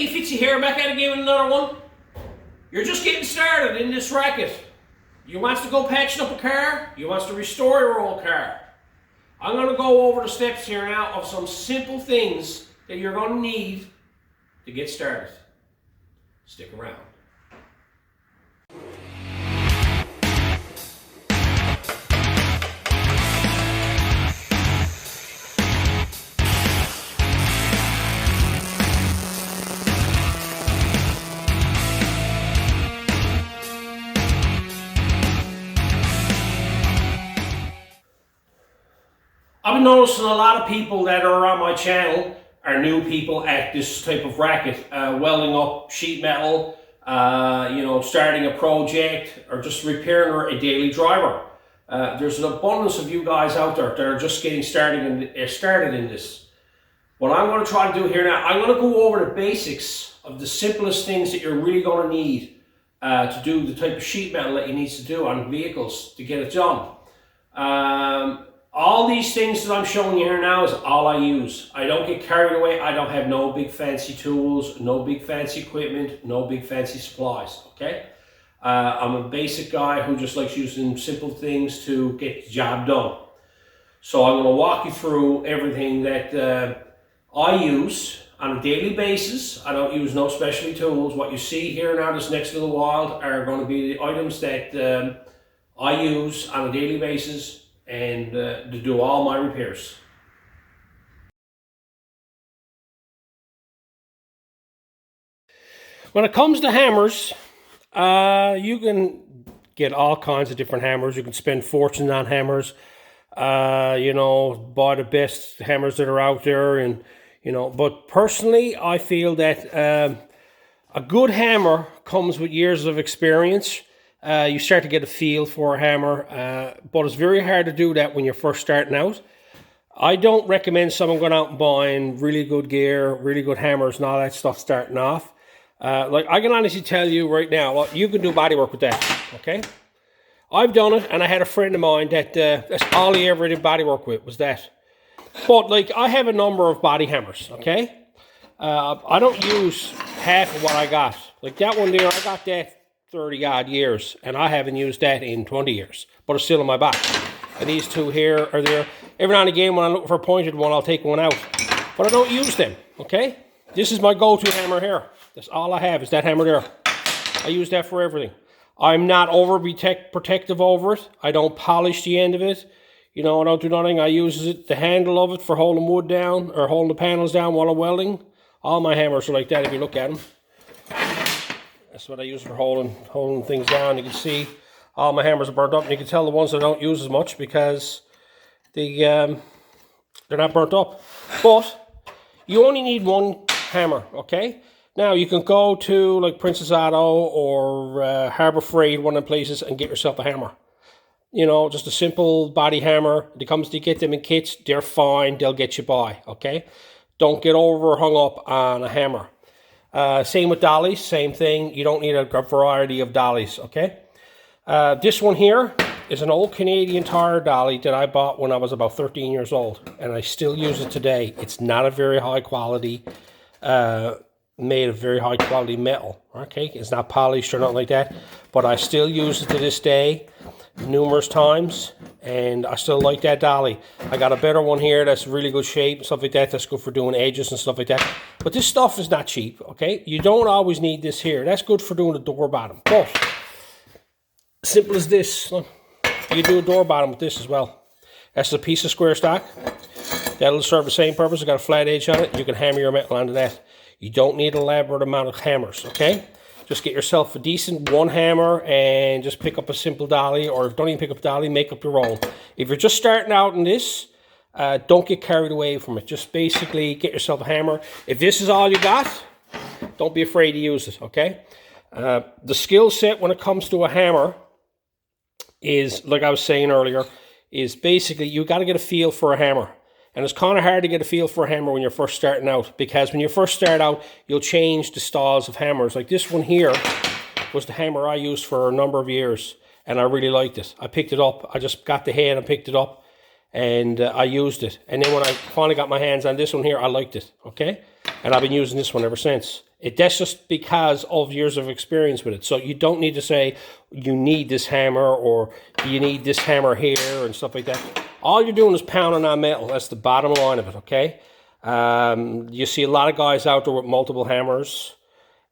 Hey, Fitzy here, back at it again with another one. You're just getting started in this racket. You wants to go patching up a car, you wants to restore your old car. I'm going to go over the steps here now of some simple things that you're going to need to get started. Stick around. I've been noticing a lot of people that are on my channel are new people at this type of racket, welding up sheet metal, starting a project, or just repairing a daily driver. There's an abundance of you guys out there that are just getting started in this. What I'm going to try to do here now, I'm going to go over the basics of the simplest things that you're really going to need to do the type of sheet metal that you need to do on vehicles to get it done. All these things that I'm showing you here now is all I use. I don't get carried away. I don't have no big fancy tools, no big fancy equipment, no big fancy supplies, okay? I'm a basic guy who just likes using simple things to get the job done. So I'm going to walk you through everything that I use on a daily basis. I don't use no specialty tools. What you see here now this next little while are going to be the items that I use on a daily basis and to do all my repairs. When it comes to hammers, you can get all kinds of different hammers. You can spend fortunes on hammers, buy the best hammers that are out there, and but personally I feel that a good hammer comes with years of experience. You start to get a feel for a hammer, but it's very hard to do that when you're first starting out. I don't recommend someone going out and buying really good gear, really good hammers and all that stuff starting off. Like I can honestly tell you right now, well, you can do body work with that, okay? I've done it, and I had a friend of mine that that's all he ever did body work with was that. But like I have a number of body hammers, okay? I don't use half of what I got. Like that one there, I got that 30 odd years, and I haven't used that in 20 years, but it's still in my box. And these two here are there. Every now and again when I'm looking for a pointed one, I'll take one out, but I don't use them, okay? This is my go-to hammer here. That's all I have is that hammer there. I use that for everything. I'm not protective over it. I don't polish the end of it. I don't do nothing. I use the handle of it for holding wood down or holding the panels down while I'm welding. All my hammers are like that if you look at them. That's what I use for holding things down. You can see all my hammers are burnt up, and you can tell the ones that I don't use as much because they're not burnt up. But you only need one hammer, okay? Now you can go to like Princess Auto or Harbor Freight, one of the places, and get yourself a hammer. Just a simple body hammer. You get them in kits, they're fine. They'll get you by, okay? Don't get hung up on a hammer. Same with dollies, same thing. You don't need a variety of dollies, okay? This one here is an old Canadian Tire dolly that I bought when I was about 13 years old, and I still use it today. It's not a very high quality, made of very high quality metal, okay? It's not polished or nothing like that, but I still use it to this day numerous times, and I still like that dolly. I got a better one here that's really good shape and stuff like that. That's good for doing edges and stuff like that. But this stuff is not cheap, okay? You don't always need this here. That's good for doing the door bottom. But simple as this, look, you do a door bottom with this as well. That's a piece of square stock. That'll serve the same purpose. It's got a flat edge on it. You can hammer your metal onto that. You don't need an elaborate amount of hammers, okay? Just get yourself a decent one hammer and just pick up a simple dolly, or don't even pick up a dolly, make up your own. If you're just starting out in this, don't get carried away from it. Just basically get yourself a hammer. If this is all you got, don't be afraid to use it, okay? The skill set when it comes to a hammer is, like I was saying earlier, is basically you got to get a feel for a hammer. And it's kind of hard to get a feel for a hammer when you're first starting out, because when you first start out, you'll change the styles of hammers. Like this one here was the hammer I used for a number of years, and I really liked it. I picked it up. I just got the head and picked it up, and I used it. And then when I finally got my hands on this one here, I liked it, okay? and I've been using this one ever since. That's just because of years of experience with it. So you don't need to say you need this hammer or you need this hammer here and stuff like that. All you're doing is pounding on metal. That's the bottom line of it, okay? You see a lot of guys out there with multiple hammers,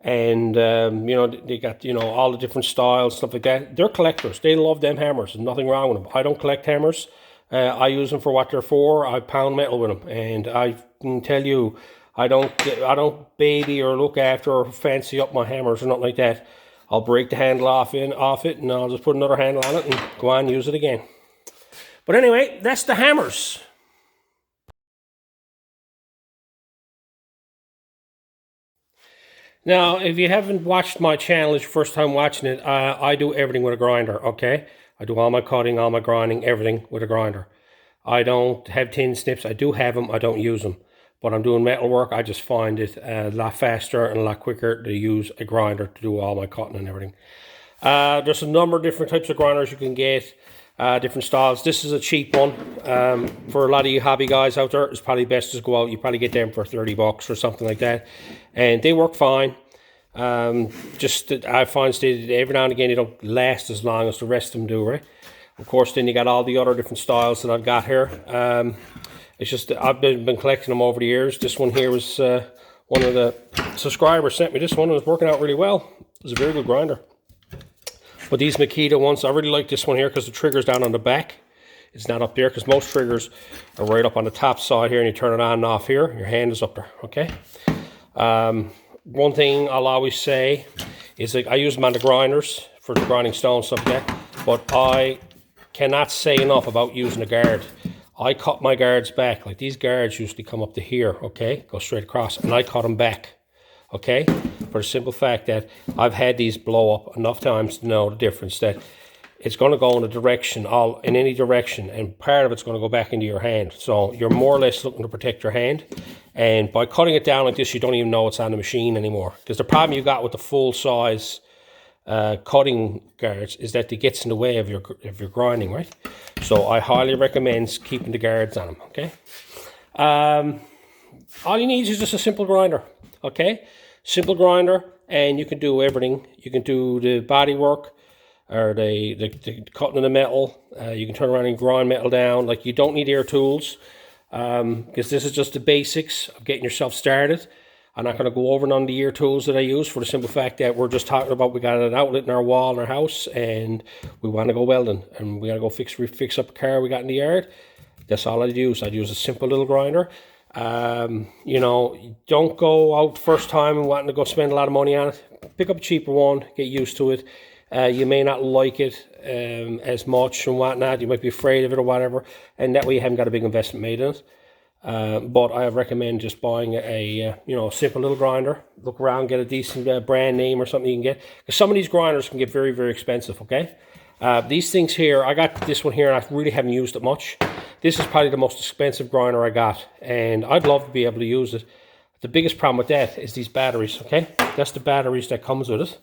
and you know, they got, you know, all the different styles, stuff like that. They're collectors. They love them hammers. There's nothing wrong with them. I don't collect hammers. I use them for what they're for. I pound metal with them, and I can tell you, I don't baby or look after or fancy up my hammers or nothing like that. I'll break the handle off it, and I'll just put another handle on it and go on and use it again. But anyway, that's the hammers. Now, if you haven't watched my channel, it's your first time watching it, I do everything with a grinder, okay? I do all my cutting, all my grinding, everything with a grinder. I don't have tin snips. I do have them. I don't use them. But I'm doing metal work. I just find it a lot faster and a lot quicker to use a grinder to do all my cutting and everything. There's a number of different types of grinders you can get, different styles. This is a cheap one. For a lot of you hobby guys out there, it's probably best to go out. You probably get them for 30 bucks or something like that. And they work fine. Just I find that every now and again they don't last as long as the rest of them do, right? Of course, then you got all the other different styles that I've got here. It's just I've been collecting them over the years. This one here was one of the subscribers sent me this one. It was working out really well. It was a very good grinder. But these Makita ones, I really like this one here because the trigger's down on the back. It's not up there because most triggers are right up on the top side here, and you turn it on and off here. Your hand is up there, okay? One thing I'll always say is that I use them on the grinders for the grinding stone stuff like that, but I cannot say enough about using a guard. I cut my guards back. Like these guards usually come up to here, okay? Go straight across, and I cut them back, okay? For the simple fact that I've had these blow up enough times to know the difference, that it's going to go in a direction, in any direction, and part of it's going to go back into your hand. So you're more or less looking to protect your hand. And by cutting it down like this, you don't even know it's on the machine anymore. Because the problem you got with the full size cutting guards is that it gets in the way of your grinding, right? So I highly recommend keeping the guards on them, okay? All you need is just a simple grinder, okay? Simple grinder, and you can do everything. You can do the body work, or the cutting of the metal. You can turn around and grind metal down. Like, you don't need air tools, because this is just the basics of getting yourself started. I'm not going to go over none of the ear tools that I use, for the simple fact that we're just talking about we got an outlet in our wall in our house and we want to go welding and we got to go fix up a car we got in the yard. That's all I'd use. I'd use a simple little grinder. You know, don't go out first time and wanting to go spend a lot of money on it. Pick up a cheaper one, get used to it. You may not like it as much and whatnot. You might be afraid of it or whatever, and that way you haven't got a big investment made in it. But I recommend just buying a you know, simple little grinder. Look around, get a decent brand name or something you can get. Because some of these grinders can get very, very expensive, okay? These things here, I got this one here and I really haven't used it much. This is probably the most expensive grinder I got, and I'd love to be able to use it. The biggest problem with that is these batteries, okay? That's the batteries that comes with it.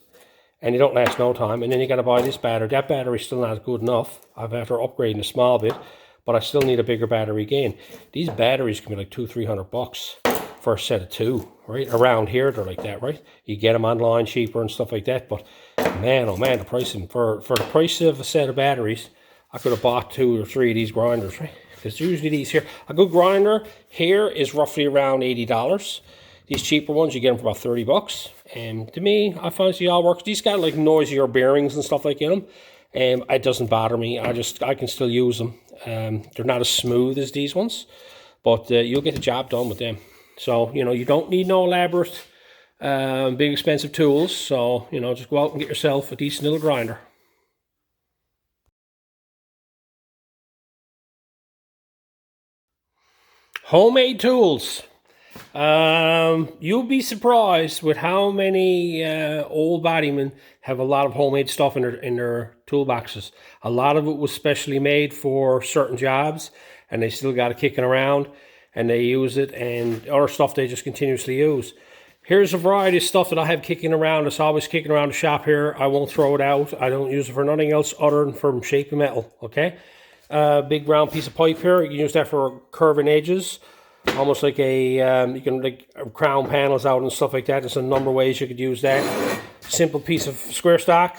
And they don't last no time. And then you got to buy this battery. That battery's still not good enough. I've had to upgrade a small bit, but I still need a bigger battery again. These batteries can be like $200-300 for a set of two, right? Around here, they're like that, right? You get them online cheaper and stuff like that. But man, oh man, the pricing for the price of a set of batteries, I could have bought 2 or 3 of these grinders, right? Because usually these here, a good grinder here is roughly around $80. These cheaper ones, you get them for about $30. And to me, I find they all works. These got like noisier bearings and stuff like in them. And it doesn't bother me. I can still use them. They're not as smooth as these ones, but you'll get the job done with them. So, you know, you don't need no elaborate, big expensive tools. So, you know, just go out and get yourself a decent little grinder. Homemade tools. You'll be surprised with how many old bodymen have a lot of homemade stuff in their toolboxes. A lot of it was specially made for certain jobs, and they still got it kicking around, and they use it, and other stuff they just continuously use. Here's a variety of stuff that I have kicking around. It's always kicking around the shop here. I won't throw it out. I don't use it for nothing else other than for shaping metal, okay? Big round piece of pipe here. You can use that for curving edges. almost like a, you can like crown panels out and stuff like that. There's a number of ways you could use that. Simple piece of square stock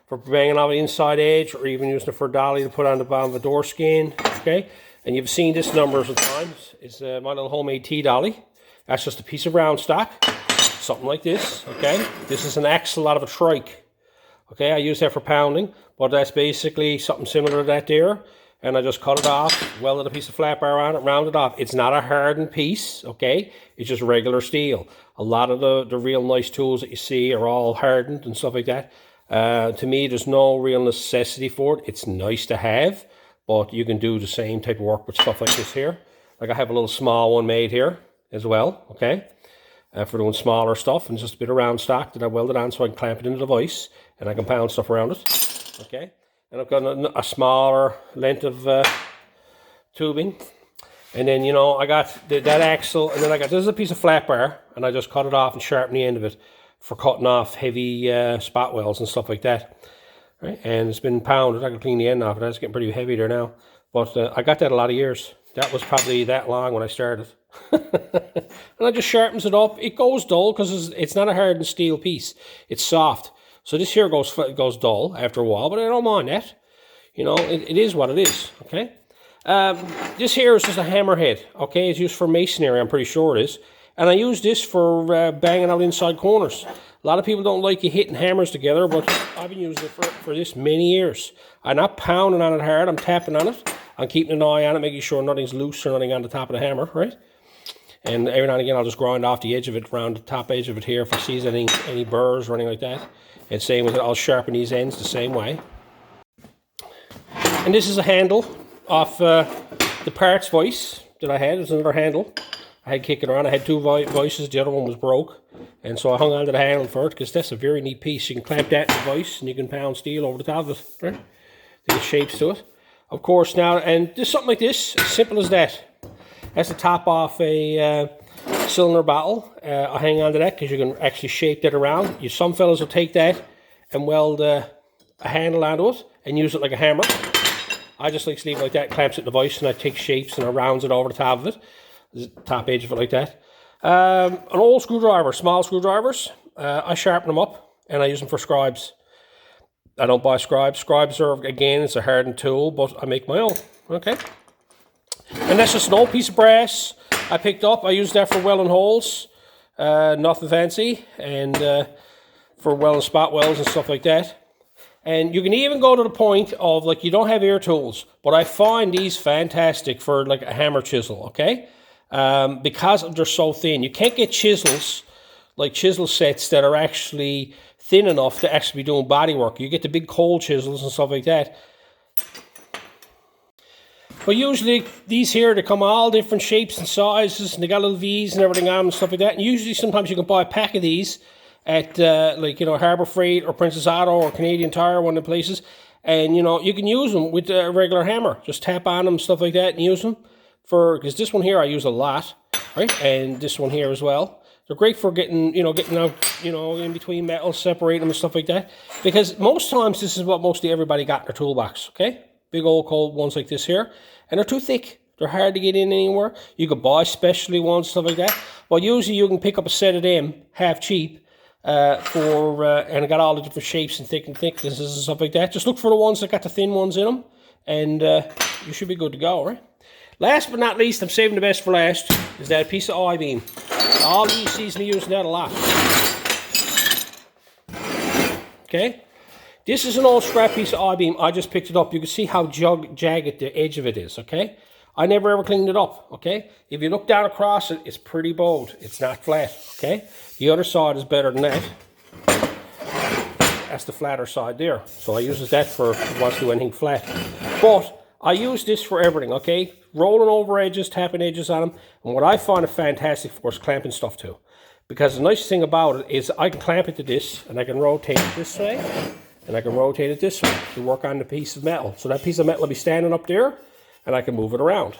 for banging out the inside edge, or even using it for a dolly to put on the bottom of a door skin, okay? And you've seen this numbers of times. It's my little homemade T-dolly. That's just a piece of round stock, something like this, okay? This is an axle out of a trike, okay? I use that for pounding, but that's basically something similar to that there. And I just cut it off, welded a piece of flat bar on it, rounded off. It's not a hardened piece, okay? It's just regular steel. A lot of the real nice tools that you see are all hardened and stuff like that. To me, there's no real necessity for it. It's nice to have, but you can do the same type of work with stuff like this here. Like I have a little small one made here as well, okay? For doing smaller stuff, and just a bit of round stock that I welded on so I can clamp it into the vise and I can pound stuff around it, okay? And I've got a smaller length of tubing. And then, you know, I got that axle, and then I got, this is a piece of flat bar, and I just cut it off and sharpened the end of it for cutting off heavy spot welds and stuff like that. Right? And it's been pounded. I can clean the end off it. That's getting pretty heavy there now. But I got that a lot of years. That was probably that long when I started. And I just sharpens it up. It goes dull because it's not a hardened steel piece. It's soft. So this here goes dull after a while, but I don't mind that. You know, it is what it is, okay? This here is just a hammerhead, okay? It's used for masonry, I'm pretty sure it is. And I use this for banging out inside corners. A lot of people don't like you hitting hammers together, but I've been using it for this many years. I'm not pounding on it hard, I'm tapping on it. I'm keeping an eye on it, making sure nothing's loose or nothing on the top of the hammer, right? And every now and again, I'll just grind off the edge of it, around the top edge of it here, if I see any burrs or anything like that. And same with it, I'll sharpen these ends the same way. And this is a handle off the parts vise that I had. There's another handle I had kicking around. I had two vices, the other one was broke. And so I hung onto the handle for it, because that's a very neat piece. You can clamp that in the vise, and you can pound steel over the top of it, right? To get shapes to it. Of course now, and just something like this, as simple as that. That's the top off a cylinder bottle. I hang on to that because you can actually shape that around. Some fellas will take that and weld a handle onto it and use it like a hammer. I just like to leave it like that, clamps it in the vise, and I take shapes and I rounds it over the top of it, the top edge of it like that. An old screwdriver, small screwdrivers, I sharpen them up and I use them for scribes. I don't buy scribes. Scribes are, again, it's a hardened tool, but I make my own, okay? And that's just an old piece of brass I picked up. I use that for welding holes, nothing fancy, and for welding spot welds and stuff like that. And you can even go to the point of, like, you don't have air tools, but I find these fantastic for like a hammer chisel, okay? Because they're so thin. You can't get chisels, like chisel sets that are actually thin enough to actually be doing body work. You get the big cold chisels and stuff like that. But usually these here, they come all different shapes and sizes, and they got little V's and everything on them and stuff like that. And usually sometimes you can buy a pack of these at like, you know, Harbor Freight or Princess Auto or Canadian Tire, one of the places. And, you know, you can use them with a regular hammer. Just tap on them, stuff like that, and use them. Because this one here I use a lot, right? And this one here as well. They're great for getting out, in between metals, separating them and stuff like that. Because most times this is what mostly everybody got in their toolbox, okay? Big old cold ones like this here. And they're too thick. They're hard to get in anywhere. You could buy specialty ones, stuff like that. But usually you can pick up a set of them, half cheap, and it got all the different shapes and thicknesses and stuff like that. Just look for the ones that got the thin ones in them, and you should be good to go, right? Last but not least, I'm saving the best for last, is that piece of I-beam. All of you sees me using that a lot. Okay? This is an old scrap piece of I-beam. I just picked it up. You can see how jagged the edge of it is, okay? I never ever cleaned it up, okay? If you look down across it, it's pretty bowed. It's not flat, okay? The other side is better than that. That's the flatter side there. So I use that for if I want to do anything flat. But I use this for everything, okay? Rolling over edges, tapping edges on them. And what I find it fantastic for is clamping stuff too. Because the nice thing about it is I can clamp it to this, and I can rotate it this way, and I can rotate it this way to work on the piece of metal. So that piece of metal will be standing up there, and I can move it around.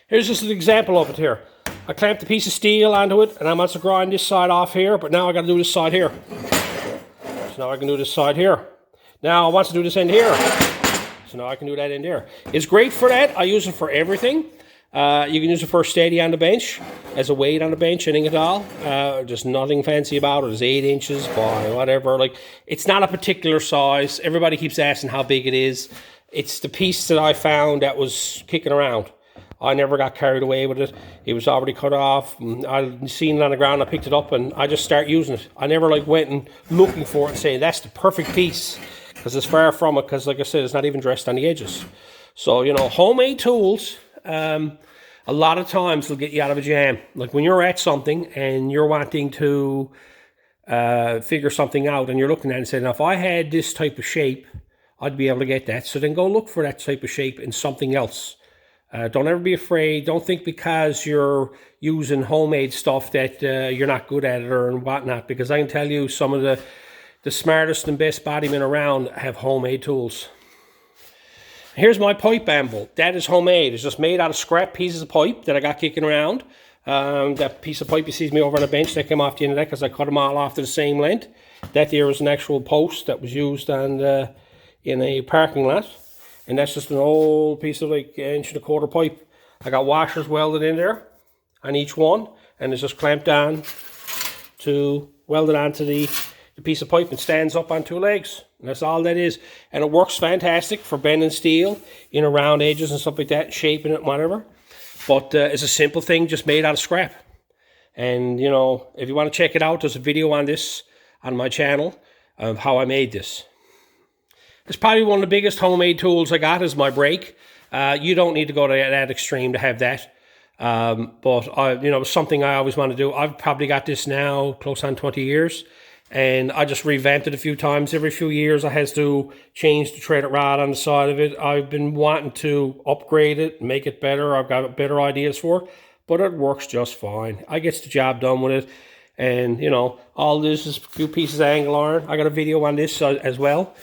Here's just an example of it here. I clamped a piece of steel onto it, and I'm going to grind this side off here, but now I got to do this side here. So now I can do this side here. Now I want to do this end here. So now I can do that in there. It's great for that. I use it for everything. You can use it for steady on the bench, as a weight on the bench, anything at all. Just nothing fancy about it. It's 8 inches by whatever. Like, it's not a particular size. Everybody keeps asking how big it is. It's the piece that I found that was kicking around. I never got carried away with it. It was already cut off. I seen it on the ground. I picked it up and I just start using it. I never like went and looking for it and saying that's the perfect piece, because it's far from it. Because like I said, it's not even dressed on the edges. So, you know, homemade tools, a lot of times will get you out of a jam. Like when you're at something and you're wanting to figure something out, and you're looking at it and saying, now, if I had this type of shape, I'd be able to get that. So then go look for that type of shape in something else. Don't ever be afraid. Don't think because you're using homemade stuff that you're not good at it or whatnot. Because I can tell you, some of the smartest and best bodymen around have homemade tools. Here's my pipe anvil. That is homemade. It's just made out of scrap pieces of pipe that I got kicking around. That piece of pipe you see me over on the bench, that came off the end of that because I cut them all off to the same length. That there was an actual post that was used on in a parking lot. And that's just an old piece of like 1.25 inch pipe. I got washers welded in there on each one, and it's just clamped on to weld it onto the piece of pipe and stands up on 2 legs. And that's all that is. And it works fantastic for bending steel in around edges and stuff like that, shaping it and whatever. But it's a simple thing just made out of scrap. And, you know, if you want to check it out, there's a video on this on my channel of how I made this. It's probably one of the biggest homemade tools I got is my brake. You don't need to go to that extreme to have that. But you know, it's something I always want to do. I've probably got this now close on 20 years. And I just revamped it a few times. Every few years I has to change the threaded rod on the side of it. I've been wanting to upgrade it, make it better. I've got better ideas for it. But it works just fine. I gets the job done with it. And, you know, all this is a few pieces of angle iron. I got a video on this as well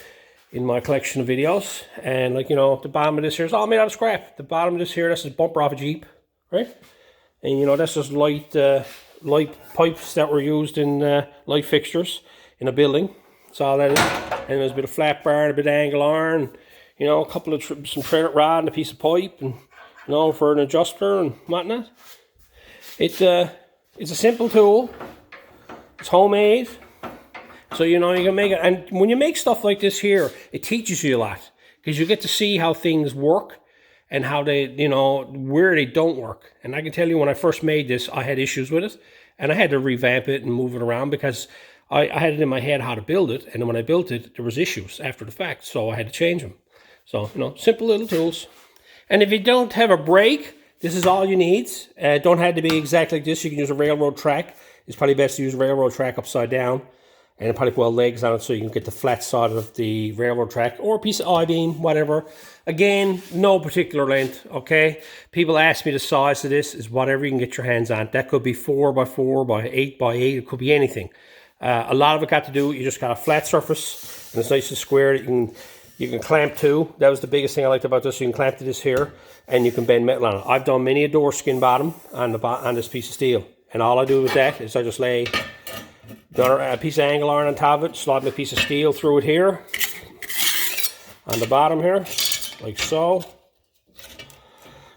in my collection of videos. And, like, you know, the bottom of this here is all made out of scrap. The bottom of this here, that's a bumper off a Jeep, right? And, you know, that's just light pipes that were used in light fixtures in a building. That's all that is. And there's a bit of flat bar and a bit of angle iron, you know, a couple of some threaded rod and a piece of pipe, and, you know, for an adjuster and whatnot. It's a simple tool. It's homemade. So, you know, you can make it. And when you make stuff like this here, it teaches you a lot, because you get to see how things work and how they, you know, where they don't work. And I can tell you, when I first made this, I had issues with it. And I had to revamp it and move it around, because I had it in my head how to build it. And when I built it, there was issues after the fact. So I had to change them. So, you know, simple little tools. And if you don't have a brake, this is all you need. Don't have to be exactly like this. You can use a railroad track. It's probably best to use a railroad track upside down. And probably put legs on it so you can get the flat side of the railroad track, or a piece of I-beam, whatever. Again, no particular length, okay? People ask me the size of this. Is whatever you can get your hands on. That could be 4x4 by 8x8. It could be anything. A lot of it got to do, you just got a flat surface, and it's nice and square that you can clamp to. That was the biggest thing I liked about this. You can clamp to this here, and you can bend metal on it. I've done many a door skin bottom on this piece of steel. And all I do with that is I just lay a piece of angle iron on top of it, slide my piece of steel through it here, on the bottom here, like so.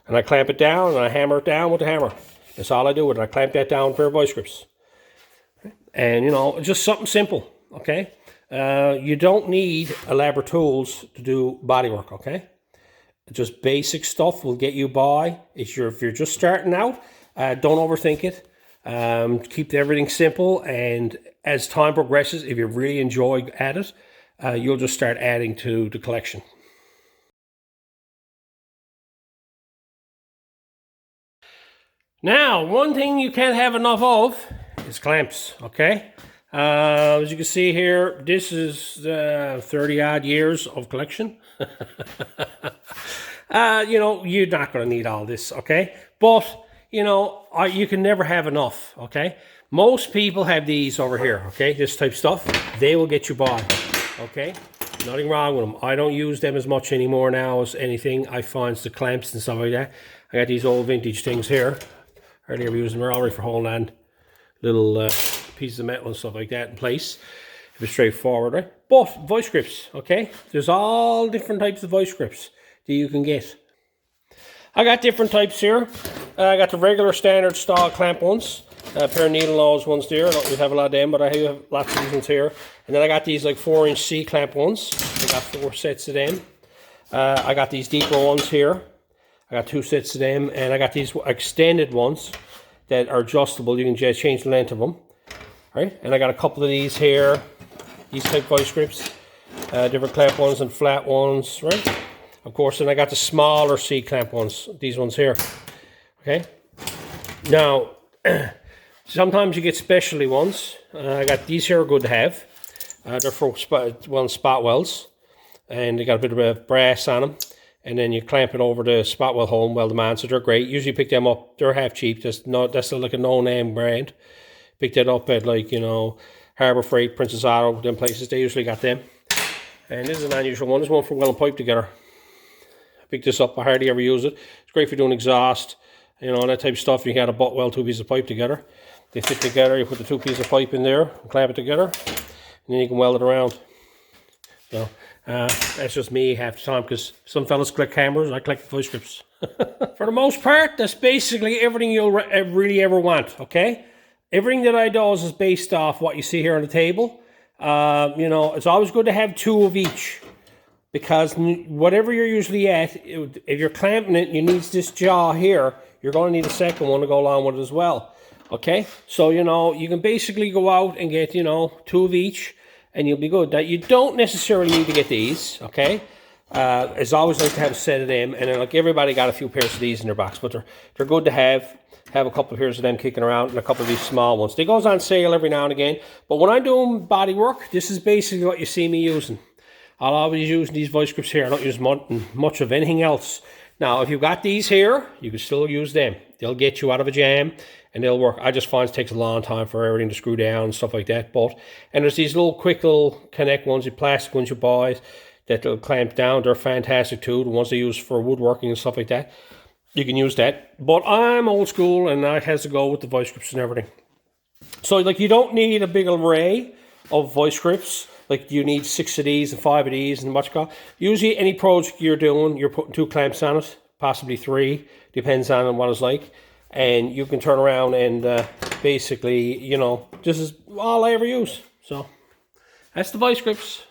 And I clamp it down, and I hammer it down with the hammer. That's all I do with it. I clamp that down with a pair of vice grips. And, you know, just something simple, okay? You don't need elaborate tools to do body work, okay? Just basic stuff will get you by. If you're just starting out, don't overthink it. Keep everything simple, and as time progresses, if you really enjoy at it, you'll just start adding to the collection. Now, one thing you can't have enough of is clamps, okay? As you can see here, this is 30 odd years of collection. You know, you're not going to need all this, okay? But you know, you can never have enough, okay? Most people have these over here, okay? This type of stuff. They will get you by, okay? Nothing wrong with them. I don't use them as much anymore now as anything. I find the clamps and stuff like that. I got these old vintage things here. Hardly ever use them. They're already for holding on little pieces of metal and stuff like that in place. If it's straightforward, right? But vice grips, okay? There's all different types of vice grips that you can get. I got different types here. I got the regular standard style clamp ones. A pair of needle nose ones there. I don't really have a lot of them, but I have lots of these ones here. And then I got these like 4-inch C clamp ones. I got 4 sets of them. I got these deeper ones here. I got 2 sets of them. And I got these extended ones that are adjustable. You can just change the length of them. Right? And I got a couple of these here. These type vice grips. Different clamp ones and flat ones. Right? Of course, and I got the smaller C clamp ones. These ones here. Okay? Now, sometimes you get specialty ones. I got these here are good to have. They're for spot welds. And they got a bit of brass on them. And then you clamp it over the spot weld hole and weld them on. So they're great. Usually pick them up. They're half cheap. That's like a no-name brand. Pick that up at like, you know, Harbor Freight, Princess Auto, them places. They usually got them. And this is an unusual one. This is one for welding pipe together. I picked this up. I hardly ever use it. It's great for doing exhaust. You know, that type of stuff. You got to butt weld 2 pieces of pipe together. They fit together. You put the 2 pieces of pipe in there, and clamp it together, and then you can weld it around. So that's just me half the time, because some fellas click hammers, I click vice grips. For the most part, that's basically everything you'll really ever want. Okay, everything that I do is based off what you see here on the table. You know, it's always good to have 2 of each. Because whatever you're usually at, if you're clamping it and you need this jaw here, you're going to need a second one to go along with it as well. Okay? So, you know, you can basically go out and get, you know, 2 of each, and you'll be good. Now, you don't necessarily need to get these, okay? It's always nice to have a set of them, and then, like, everybody got a few pairs of these in their box, but they're good to have. Have a couple of pairs of them kicking around and a couple of these small ones. They goes on sale every now and again, but when I'm doing body work, this is basically what you see me using. I'll always use these vice grips here. I don't use much of anything else. Now, if you've got these here, you can still use them. They'll get you out of a jam, and they'll work. I just find it takes a long time for everything to screw down and stuff like that. And there's these quick little connect ones, the plastic ones you buy that'll clamp down. They're fantastic too. The ones they use for woodworking and stuff like that. You can use that. But I'm old school, and I has to go with the vice grips and everything. So, like, you don't need a big array of vice grips. Like, you need 6 of these and 5 of these and much. Usually, any project you're doing, you're putting 2 clamps on it, possibly 3, depends on what it's like. And you can turn around and basically, you know, this is all I ever use. So, that's the vice grips.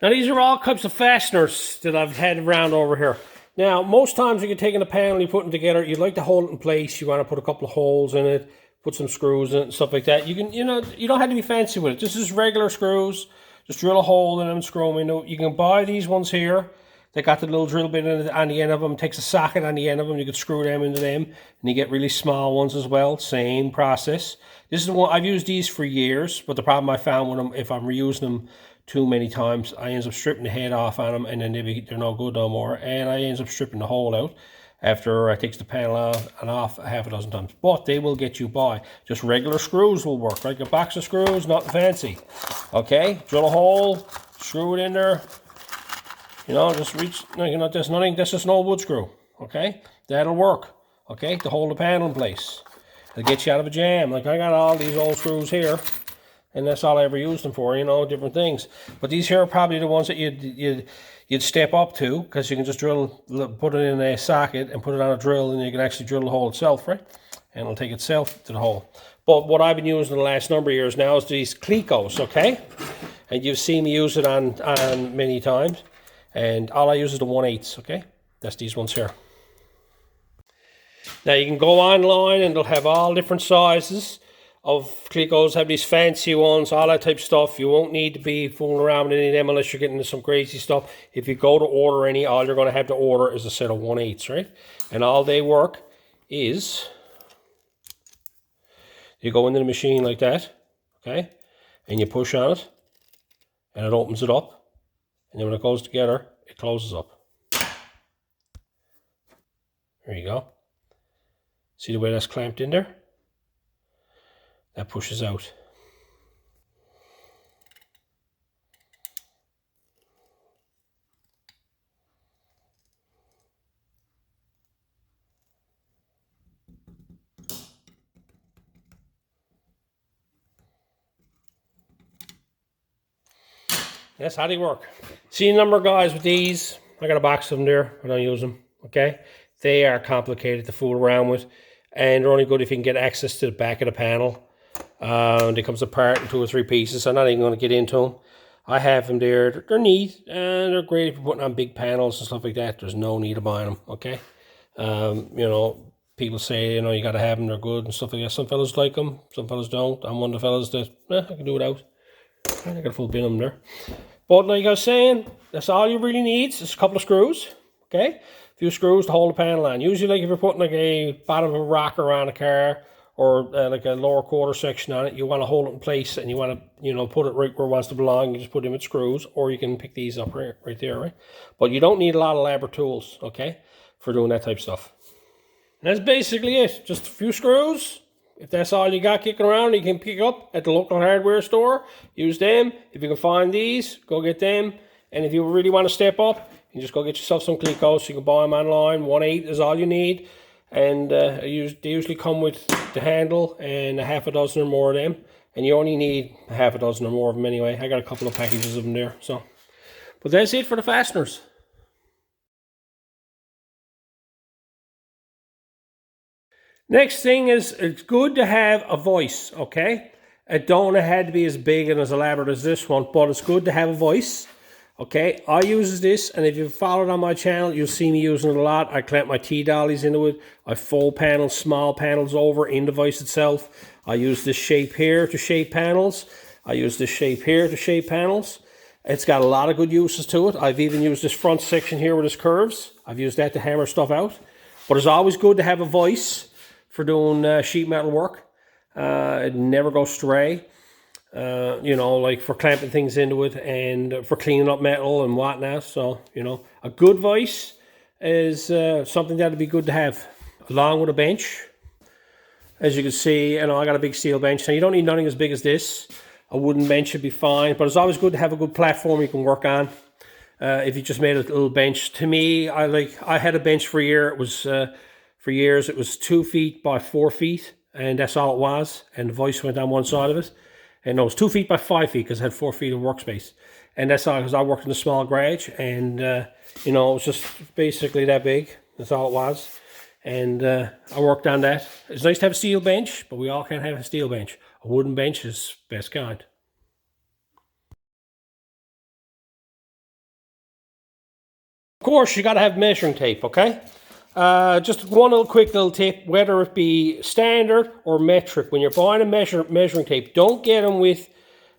Now, these are all types of fasteners that I've had around over here. Now, most times when you're taking a panel, you're putting it together, you'd like to hold it in place. You want to put a couple of holes in it, put some screws in it and stuff like that. You can, you know, you don't have to be fancy with it. This is regular screws. Just drill a hole in them and screw them in. You can buy these ones here. They got the little drill bit on the end of them. It takes a socket on the end of them. You can screw them into them. And you get really small ones as well. Same process. This is one, I've used these for years. But the problem I found with them, if I'm reusing them too many times, I end up stripping the head off on them, and then they're no good no more. And I end up stripping the hole out after I takes the panel out and off a half a dozen times. But they will get you by. Just regular screws will work. Like a box of screws, nothing fancy. Okay, drill a hole, screw it in there. You know, just reach. You know, there's nothing. That's just an old wood screw. Okay, that'll work. Okay, to hold the panel in place. It'll get you out of a jam. Like, I got all these old screws here. And that's all I ever used them for, you know, different things. But these here are probably the ones that you'd step up to, because you can just put it in a socket and put it on a drill, and you can actually drill the hole itself, right? And it'll take itself to the hole. But what I've been using the last number of years now is these clecos, okay? And you've seen me use it on many times. And all I use is the 1/8, okay? That's these ones here. Now, you can go online, and they'll have all different sizes of clecos, have these fancy ones, all that type of stuff. You won't need to be fooling around with any of them unless you're getting into some crazy stuff. If you go to order any, all you're going to have to order is a set of 1/8, right? And all they work is, you go into the machine like that, okay? And you push on it, and it opens it up. And then when it goes together, it closes up. There you go. See the way that's clamped in there? That pushes out. That's how they work. See a number of guys with these. I got a box of them there. I don't use them. Okay, they are complicated to fool around with, and they're only good if you can get access to the back of the panel. They comes apart in 2 or 3 pieces. I'm not even going to get into them. I have them there. They're neat and they're great if you're putting on big panels and stuff like that. There's no need of buying them. Okay, you know, people say, you know, you got to have them. They're good and stuff like that. Some fellas like them. Some fellas don't. I'm one of the fellas that I can do without. I got a full bin of them there. But like I was saying, that's all you really need. Is a couple of screws, okay? A few screws to hold the panel on. Usually, like if you're putting like a bottom of a rocker on a car or like a lower quarter section on it, you want to hold it in place and you want to, you know, put it right where it wants to belong. You just put them with screws, or you can pick these up right there, right? But you don't need a lot of elaborate tools, okay, for doing that type of stuff. And that's basically it. Just a few screws. If that's all you got kicking around, you can pick up at the local hardware store. Use them. If you can find these, go get them. And if you really want to step up, you just go get yourself some clecos. You can buy them online. 1/8 is all you need. And they usually come with the handle and a half a dozen or more of them. And you only need a half a dozen or more of them anyway. I got a couple of packages of them there. So, but that's it for the fasteners. Next thing is, it's good to have a voice, okay? It don't have to be as big and as elaborate as this one, but it's good to have a voice, okay? I use this, and if you've followed on my channel, you'll see me using it a lot. I clamp my T-dollies into it. I fold panels, small panels over in the vise itself. I use this shape here to shape panels. I use this shape here to shape panels. It's got a lot of good uses to it. I've even used this front section here with its curves. I've used that to hammer stuff out. But it's always good to have a voice for doing sheet metal work. It never goes stray. You know, like for clamping things into it and for cleaning up metal and whatnot. So, you know, a good vise is something that'd be good to have, along with a bench. As you can see, you know, I got a big steel bench. Now, you don't need nothing as big as this. A wooden bench would be fine, but it's always good to have a good platform you can work on. If you just made a little bench. To me, I had a bench for a year. It was for years, it was 2 feet by 4 feet, and that's all it was. And the voice went on one side of it. And no, it was 2 feet by 5 feet because it had 4 feet of workspace. And that's all because I worked in a small garage, and you know, it was just basically that big. That's all it was. And I worked on that. It's nice to have a steel bench, but we all can't have a steel bench. A wooden bench is best kind. Of course, you got to have measuring tape, okay? Just one little quick little tip, whether it be standard or metric, when you're buying a measuring tape, don't get them with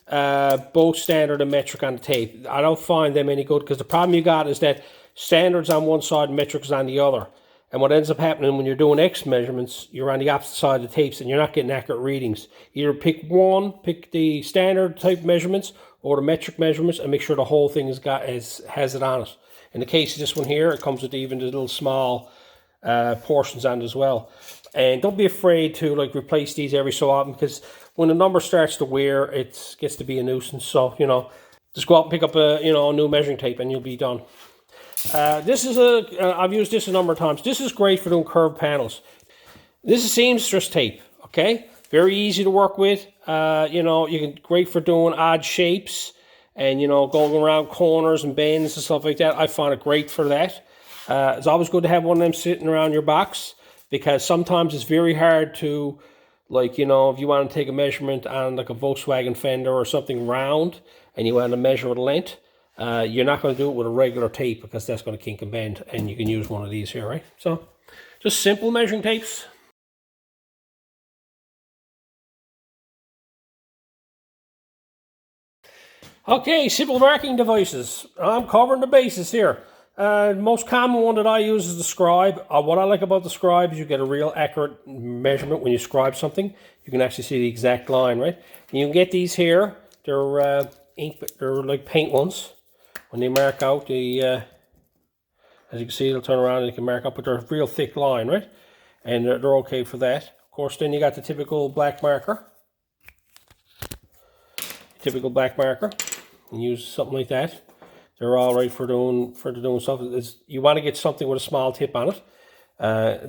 both standard and metric on the tape. I don't find them any good, because the problem you got is that standard's on one side and metric's on the other. And what ends up happening when you're doing X measurements, you're on the opposite side of the tapes and you're not getting accurate readings. Either pick the standard type measurements or the metric measurements, and make sure the whole thing has it on it. In the case of this one here, it comes with even the little small portions on it as well. And don't be afraid to like replace these every so often, because when the number starts to wear, it gets to be a nuisance. So, you know, just go out and pick up a new measuring tape and you'll be done. This is I've used this a number of times. This is great for doing curved panels. This is seamstress tape, okay? Very easy to work with. You know, great for doing odd shapes and, you know, going around corners and bends and stuff like that. I find it great for that. It's always good to have one of them sitting around your box, because sometimes it's very hard to, like, you know, if you want to take a measurement on like a Volkswagen fender or something round and you want to measure the length, you're not going to do it with a regular tape, because that's going to kink and bend, and you can use one of these here, right? So just simple measuring tapes. Okay, simple marking devices. I'm covering the bases here. Most common one that I use is the scribe. What I like about the scribe is you get a real accurate measurement when you scribe something. You can actually see the exact line, right? And you can get these here. They're they're like paint ones. When they mark out the, as you can see, they'll turn around and they can mark up, but they're a real thick line, right? And they're okay for that. Of course, then you got the typical black marker. Typical black marker. You use something like that. They're all right for doing stuff. You want to get something with a small tip on it.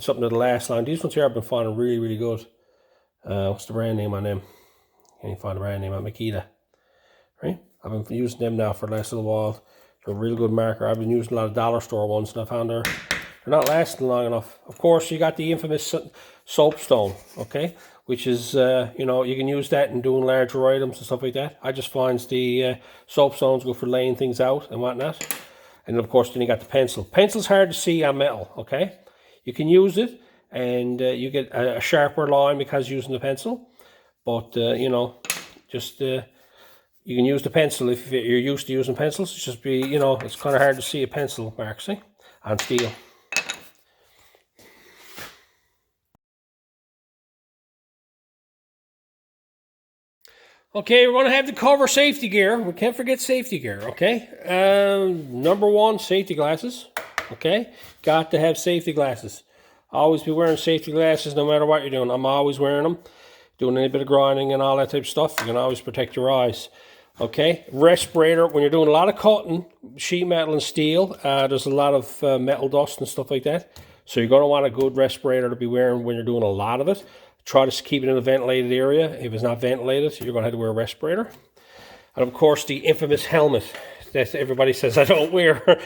Something that'll last long. These ones here I've been finding really, really good. What's the brand name on them? Can't even find the brand name on Makita. Right? I've been using them now for the last little while. They're a real good marker. I've been using a lot of dollar store ones, and I found they're not lasting long enough. Of course, you got the infamous soapstone, okay, which is, you know, you can use that in doing larger items and stuff like that. I just find the soapstones good for laying things out and whatnot. And of course, then you got the pencil. Pencil's hard to see on metal, okay? You can use it, and you get a sharper line because using the pencil. But, you know, just you can use the pencil if you're used to using pencils. It's just be, you know, it's kind of hard to see a pencil mark, see, on steel. Okay, we're going to have to cover safety gear. We can't forget safety gear, okay? Number one, safety glasses, okay? Got to have safety glasses. Always be wearing safety glasses no matter what you're doing. I'm always wearing them. Doing any bit of grinding and all that type of stuff. You can always protect your eyes, okay? Respirator, when you're doing a lot of cutting, sheet metal and steel, there's a lot of metal dust and stuff like that. So you're going to want a good respirator to be wearing when you're doing a lot of it. Try to keep it in a ventilated area. If it's not ventilated, you're going to have to wear a respirator. And of course, the infamous helmet that everybody says I don't wear.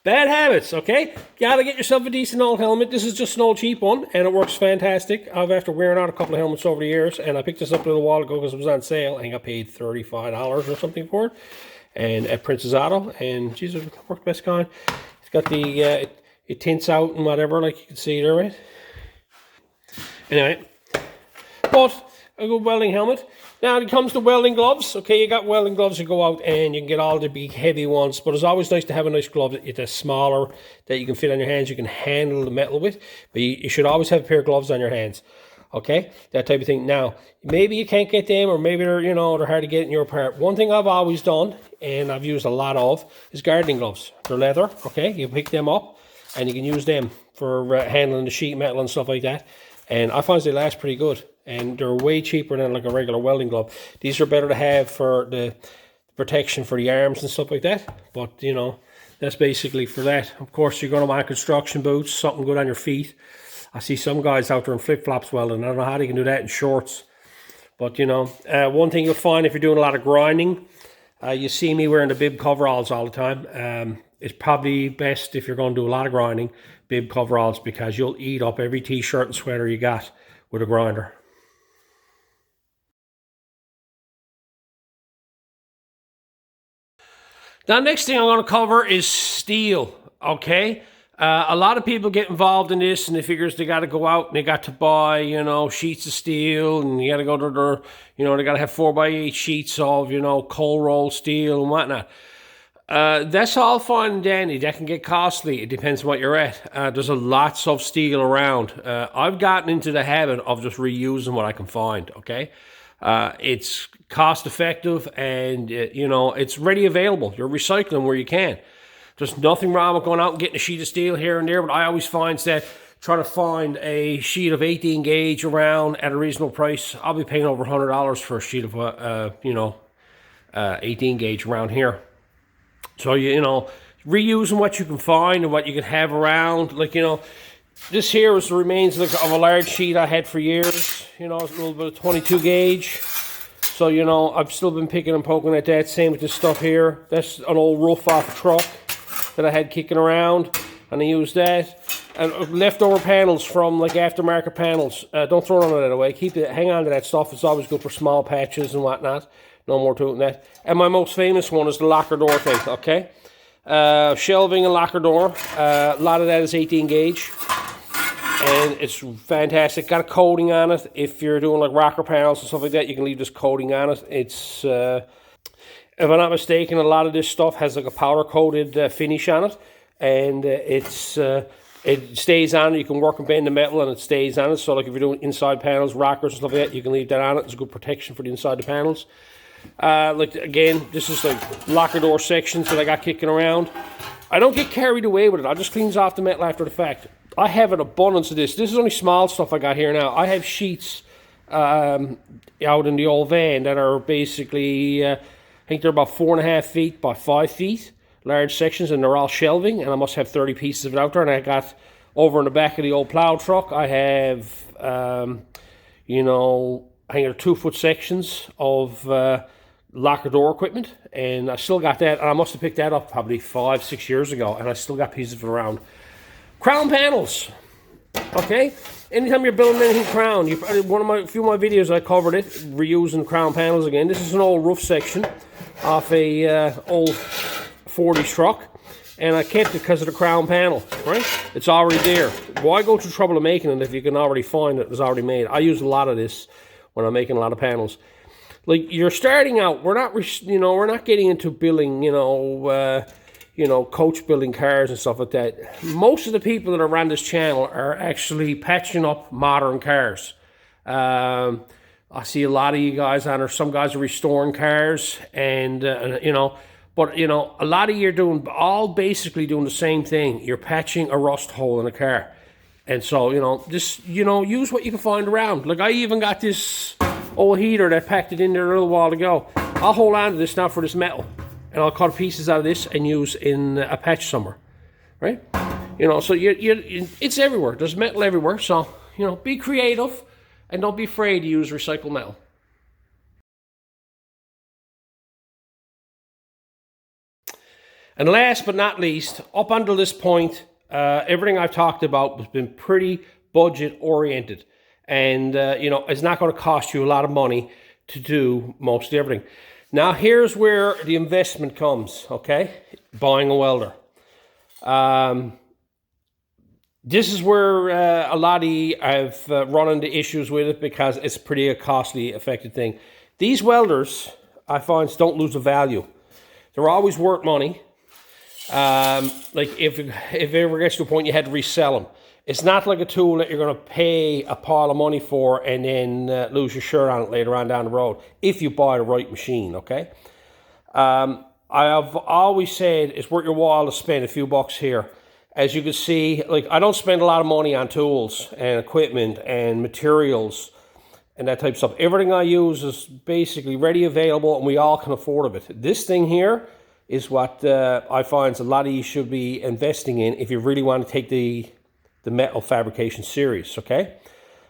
Bad habits, okay? Gotta get yourself a decent old helmet. This is just an old cheap one, and it works fantastic. I've after wearing out a couple of helmets over the years, and I picked this up a little while ago because it was on sale, and I got paid $35 or something for it. And at Princess Auto, and geez, it worked best kind. It's got the, it tints out and whatever, like you can see there, right? Anyway, but a good welding helmet. Now it comes to welding gloves. Okay, you got welding gloves to go out and you can get all the big heavy ones, but it's always nice to have a nice glove that's smaller, that you can fit on your hands, you can handle the metal with, but you should always have a pair of gloves on your hands. Okay, that type of thing. Now, maybe you can't get them, or maybe they're, you know, they're hard to get in your part. One thing I've always done, and I've used a lot of, is gardening gloves. They're leather, okay? You pick them up, and you can use them for handling the sheet metal and stuff like that. And I find they last pretty good, and they're way cheaper than like a regular welding glove. These are better to have for the protection for the arms and stuff like that. But, you know, that's basically for that. Of course, you're going to want construction boots, something good on your feet. I see some guys out there in flip-flops welding. I don't know how they can do that in shorts. But, you know, one thing you'll find if you're doing a lot of grinding, you see me wearing the bib coveralls all the time. It's probably best if you're going to do a lot of grinding, bib coveralls, because you'll eat up every t-shirt and sweater you got with a grinder. Now, next thing I'm going to cover is steel, okay? A lot of people get involved in this, and they figures they got to go out and they got to buy, you know, sheets of steel, and you got to go to their, you know, they got to have 4x8 sheets of, you know, cold roll steel and whatnot. That's all fine and dandy. That can get costly. It depends on what you're at. There's a lots of steel around. I've gotten into the habit of just reusing what I can find, okay? It's cost effective, and, you know, it's ready available. You're recycling where you can. There's nothing wrong with going out and getting a sheet of steel here and there, but I always find that trying to find a sheet of 18 gauge around at a reasonable price, I'll be paying over $100 for a sheet of, you know, 18 gauge around here. So, you know, reusing what you can find and what you can have around. Like, you know, this here was the remains of a large sheet I had for years. You know, it's a little bit of 22 gauge. So, you know, I've still been picking and poking at that. Same with this stuff here. That's an old roof off a truck that I had kicking around, and I used that. And leftover panels from, like, aftermarket panels. Don't throw none of that away. Keep it. Hang on to that stuff. It's always good for small patches and whatnot. No more to it than that. And my most famous one is the locker door thing, okay? Shelving and locker door. A lot of that is 18 gauge. And it's fantastic. Got a coating on it. If you're doing like rocker panels and stuff like that, you can leave this coating on it. It's, if I'm not mistaken, a lot of this stuff has like a powder coated finish on it. And it stays on it. You can work and bend the metal and it stays on it. So like if you're doing inside panels, rockers and stuff like that, you can leave that on it. It's a good protection for the inside of the panels. Like again, this is like locker door sections that I got kicking around. I don't get carried away with it. I just cleans off the metal after the fact. I have an abundance of this. This is only small stuff I got here now. I have sheets out in the old van that are basically, I think they're about 4.5 feet by 5 feet, large sections, and they're all shelving, and I must have 30 pieces of it out there. And I got over in the back of the old plow truck, I have, you know, I think they're 2-foot sections of locker door equipment, and I still got that, and I must have picked that up probably 5-6 years ago, and I still got pieces of it around. Crown panels, okay? Anytime you're building anything crown, a few of my videos I covered it, reusing crown panels again. This is an old roof section off a old 40 truck, and I kept it because of the crown panel, right? It's already there. Why go to the trouble of making it if you can already find it? It's already made. I use a lot of this when I'm making a lot of panels. Like, you're starting out, we're not getting into building, coach building cars and stuff like that. Most of the people that are around this channel are actually patching up modern cars. I see a lot of you guys on there. Some guys are restoring cars, and but a lot of you are basically doing the same thing. You're patching a rust hole in a car, and so just use what you can find around. Like, I even got this old heater that packed it in there a little while ago. I'll hold on to this now for this metal, and I'll cut pieces out of this and use in a patch somewhere, right? So it's everywhere. There's metal everywhere. So be creative, and don't be afraid to use recycled metal. And last but not least, up until this point, everything I've talked about has been pretty budget oriented. And, it's not going to cost you a lot of money to do most everything. Now, here's where the investment comes, okay? Buying a welder. This is where a lot of you have run into issues with it, because it's pretty a costly, effective thing. These welders, I find, don't lose the value. They're always worth money. Like, if it ever gets to a point you had to resell them. It's not like a tool that you're going to pay a pile of money for and then lose your shirt on it later on down the road, if you buy the right machine, okay? I have always said it's worth your while to spend a few bucks here. As you can see, like, I don't spend a lot of money on tools and equipment and materials and that type of stuff. Everything I use is basically ready, available, and we all can afford it. This thing here is what I find a lot of you should be investing in if you really want to take the metal fabrication serious, okay?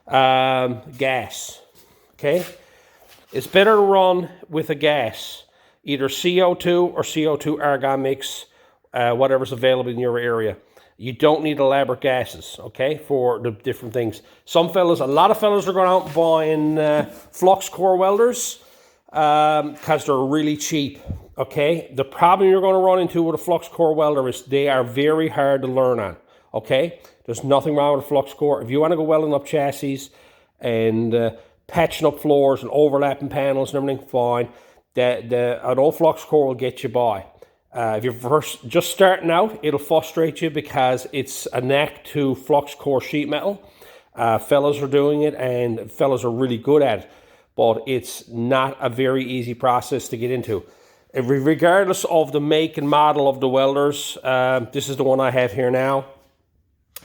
Gas, okay? It's better to run with a gas, either CO2 or CO2 argon mix, whatever's available in your area. You don't need elaborate gases, okay, for the different things. A lot of fellas are going out and buying flux core welders because they're really cheap, okay? The problem you're going to run into with a flux core welder is they are very hard to learn on, okay? There's nothing wrong with a flux core. If you want to go welding up chassis and patching up floors and overlapping panels and everything, fine. An old flux core will get you by. If you're just starting out, it'll frustrate you because it's a knack to flux core sheet metal. Fellas are doing it, and fellas are really good at it. But it's not a very easy process to get into. Regardless of the make and model of the welders, this is the one I have here now.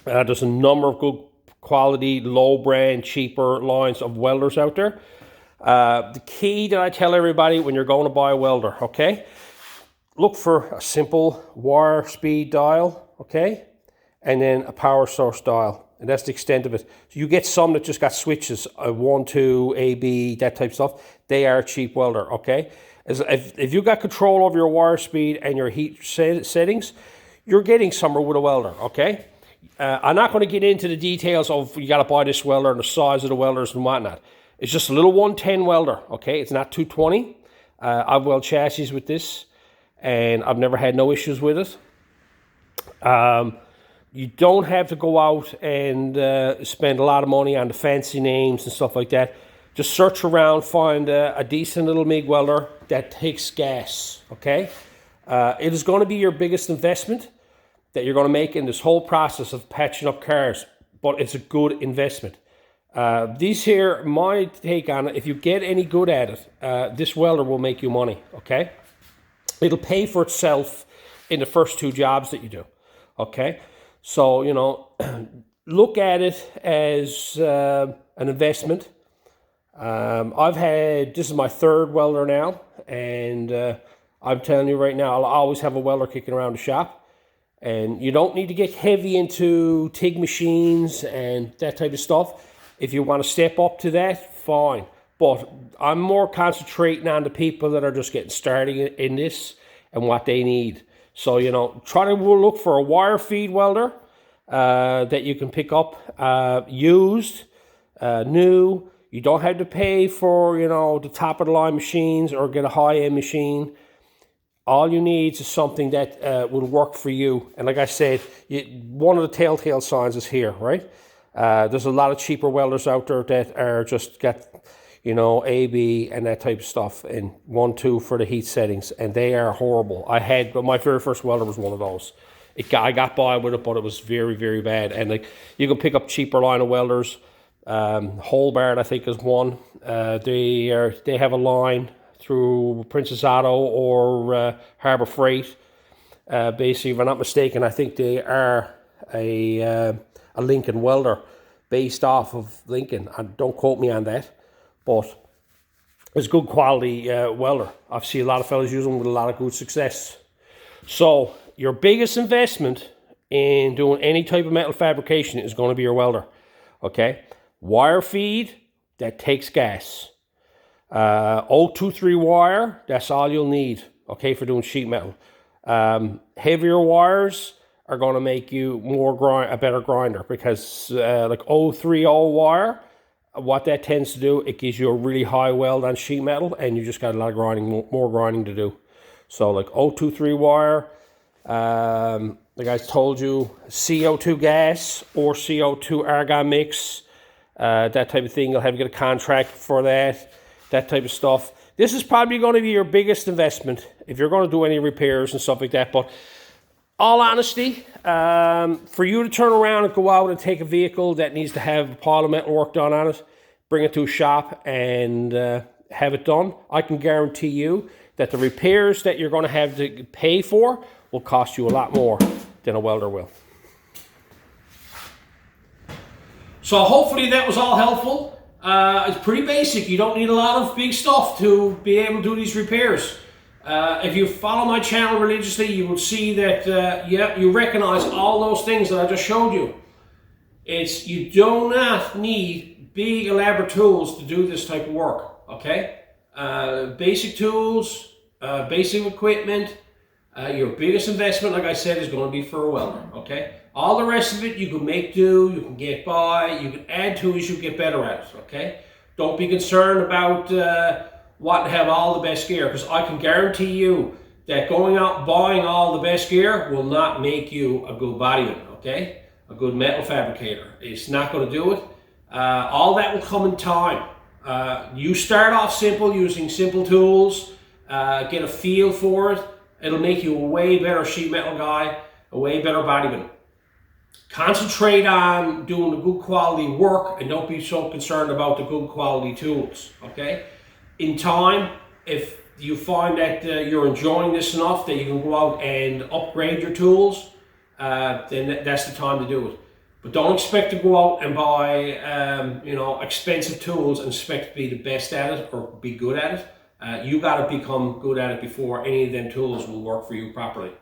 There's a number of good quality, low brand, cheaper lines of welders out there. The key that I tell everybody when you're going to buy a welder, okay? Look for a simple wire speed dial, okay? And then a power source dial. And that's the extent of it. So you get some that just got switches, 1, 2, A, B, that type of stuff. They are a cheap welder, okay? If you got control over your wire speed and your heat settings, you're getting somewhere with a welder, okay? I'm not going to get into the details of you got to buy this welder and the size of the welders and whatnot. It's just a little 110 welder, okay? It's not 220. I've welded chassis with this, and I've never had no issues with it. You don't have to go out and spend a lot of money on the fancy names and stuff like that. Just search around, find a decent little MIG welder that takes gas, okay? It is going to be your biggest investment that you're going to make in this whole process of patching up cars, but it's a good investment. These here, my take on it, if you get any good at it, this welder will make you money, okay? It'll pay for itself in the first 2 jobs that you do, okay? So, look at it as an investment. This is my 3rd welder now, and I'm telling you right now, I'll always have a welder kicking around the shop. And you don't need to get heavy into TIG machines and that type of stuff. If you want to step up to that, fine. But I'm more concentrating on the people that are just getting started in this and what they need. So, you know, try to look for a wire feed welder that you can pick up used, new. You don't have to pay for, you know, the top of the line machines or get a high-end machine. All you need is something that will work for you. And like I said, one of the telltale signs is here, right? There's a lot of cheaper welders out there that are just got, you know, AB and that type of stuff, and 1, 2 for the heat settings, and they are horrible. But my very first welder was one of those. I got by with it, but it was very, very bad. And like, you can pick up cheaper line of welders. Holbard, I think, is one. They have a line through Princess Auto or Harbor Freight. Basically, if I'm not mistaken, I think they are a Lincoln welder based off of Lincoln. And don't quote me on that, but it's good quality welder. I've seen a lot of fellas use them with a lot of good success. So your biggest investment in doing any type of metal fabrication is going to be your welder. Okay, wire feed, that takes gas. 023 wire, that's all you'll need, okay, for doing sheet metal. Heavier wires are going to make you a better grinder, because like 030 wire, what that tends to do, it gives you a really high weld on sheet metal, and you just got a lot of grinding, more grinding to do. So like 023 wire, like I told you, CO2 gas or CO2 argon mix, that type of thing. You'll have to get a contract for that type of stuff. This is probably going to be your biggest investment if you're going to do any repairs and stuff like that. But all honesty, for you to turn around and go out and take a vehicle that needs to have a pile of metal work done on it, bring it to a shop and have it done, I can guarantee you that the repairs that you're going to have to pay for will cost you a lot more than a welder will. So hopefully that was all helpful. It's pretty basic. You don't need a lot of big stuff to be able to do these repairs. If you follow my channel religiously, you will see that, you recognize all those things that I just showed you. You do not need big elaborate tools to do this type of work, okay? Basic tools, basic equipment. Your biggest investment, like I said, is going to be for a welder, okay? All the rest of it, you can make do, you can get by, you can add to as you get better at it, okay? Don't be concerned about wanting to have all the best gear, because I can guarantee you that going out and buying all the best gear will not make you a good bodyman, okay? A good metal fabricator. It's not going to do it. All that will come in time. You start off simple, using simple tools, get a feel for it. It'll make you a way better sheet metal guy, a way better bodyman. Concentrate on doing the good quality work and don't be so concerned about the good quality tools, okay? In time, if you find that you're enjoying this enough that you can go out and upgrade your tools, then that's the time to do it. But don't expect to go out and buy expensive tools and expect to be the best at it or be good at it. You got to become good at it before any of them tools will work for you properly.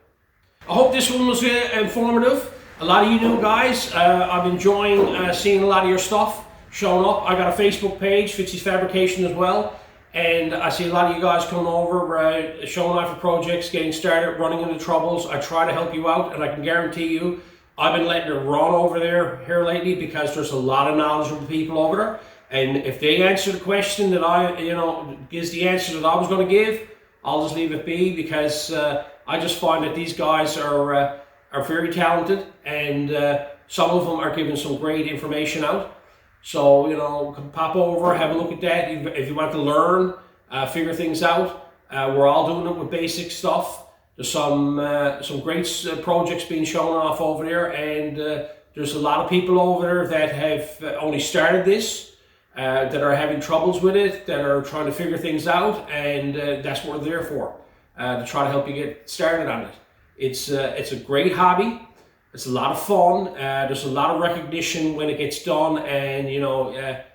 I hope this one was informative. A lot of you new guys, I'm enjoying seeing a lot of your stuff showing up. I got a Facebook page, Fitzy's Fabrication as well. And I see a lot of you guys coming over, showing off your projects, getting started, running into troubles. I try to help you out, and I can guarantee you, I've been letting it run over there here lately because there's a lot of knowledgeable people over there. And if they answer the question that gives the answer that I was going to give, I'll just leave it be, because I just find that these guys are very talented, and some of them are giving some great information out. So, pop over, have a look at that. If you want to learn, figure things out, we're all doing it with basic stuff. There's some great projects being shown off over there, and there's a lot of people over there that have only started this, that are having troubles with it, that are trying to figure things out, and that's what we're there for, to try to help you get started on it. It's a great hobby. It's a lot of fun. There's a lot of recognition when it gets done, and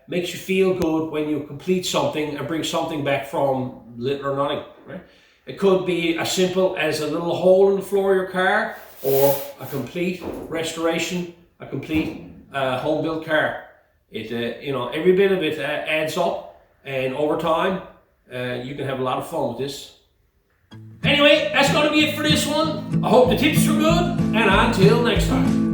makes you feel good when you complete something and bring something back from little or nothing. Right? It could be as simple as a little hole in the floor of your car, or a complete restoration, a complete home built car. Every bit of it adds up, And over time, you can have a lot of fun with this. Anyway, that's going to be it for this one. I hope the tips were good, and until next time.